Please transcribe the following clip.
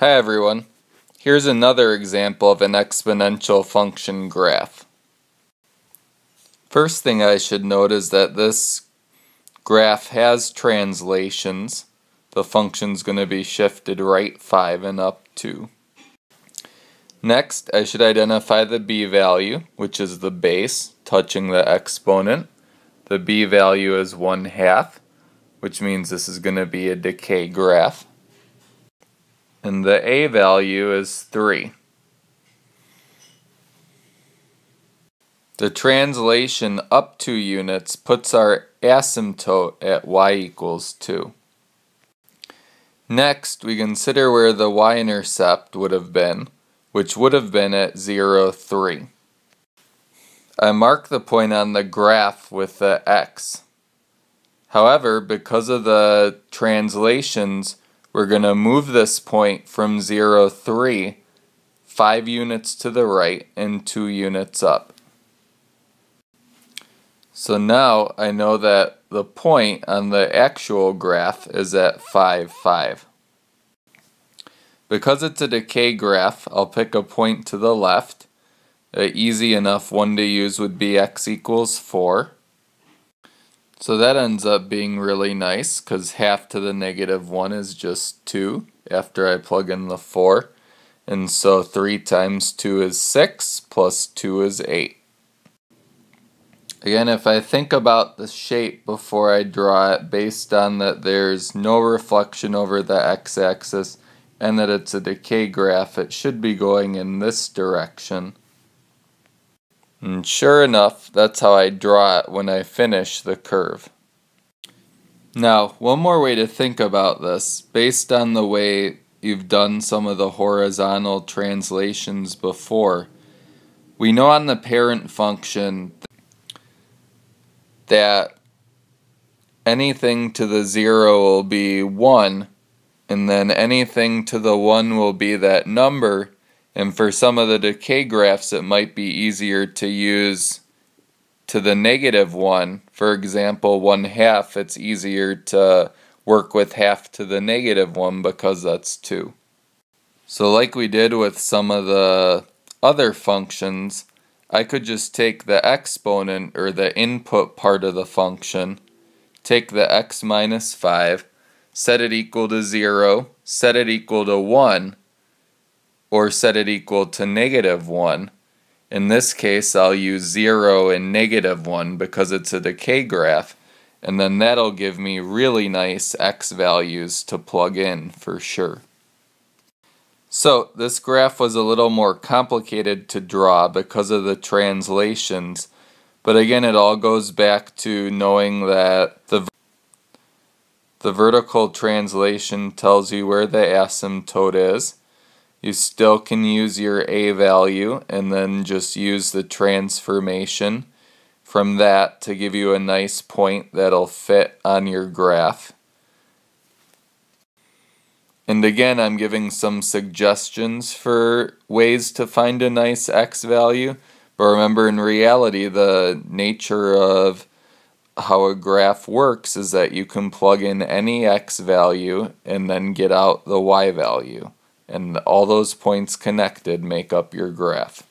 Hi everyone. Here's another example of an exponential function graph. First thing I should note is that this graph has translations. The function's going to be shifted right 5 and up 2. Next, I should identify the b value, which is the base, touching the exponent. The b value is 1/2, which means this is going to be a decay graph. And the a value is 3. The translation up 2 units puts our asymptote at y equals 2. Next, we consider where the y-intercept would have been, which would have been at 0, 3. I mark the point on the graph with the x. However, because of the translations, we're going to move this point from 0, 3, 5 units to the right and 2 units up. So now I know that the point on the actual graph is at 5, 5. Because it's a decay graph, I'll pick a point to the left. An easy enough one to use would be x equals 4. So that ends up being really nice because half to the negative 1 is just 2 after I plug in the 4. And so 3 times 2 is 6 plus 2 is 8. Again, if I think about the shape before I draw it based on that there's no reflection over the x-axis and that it's a decay graph, it should be going in this direction. And sure enough, that's how I draw it when I finish the curve. Now, one more way to think about this, based on the way you've done some of the horizontal translations before, we know on the parent function that anything to the 0 will be 1, and then anything to the 1 will be that number. And for some of the decay graphs, it might be easier to use to the negative 1. For example, 1/2, it's easier to work with half to the negative 1 because that's 2. So like we did with some of the other functions, I could just take the exponent, or the input part of the function, take the x minus 5, set it equal to 0, set it equal to 1, or set it equal to negative 1. In this case, I'll use 0 and negative 1 because it's a decay graph, and then that'll give me really nice x values to plug in for sure. So this graph was a little more complicated to draw because of the translations, but again, it all goes back to knowing that the vertical translation tells you where the asymptote is. You still can use your a value and then just use the transformation from that to give you a nice point that'll fit on your graph. And again, I'm giving some suggestions for ways to find a nice x value, but remember, in reality, the nature of how a graph works is that you can plug in any x value and then get out the y value. And all those points connected make up your graph.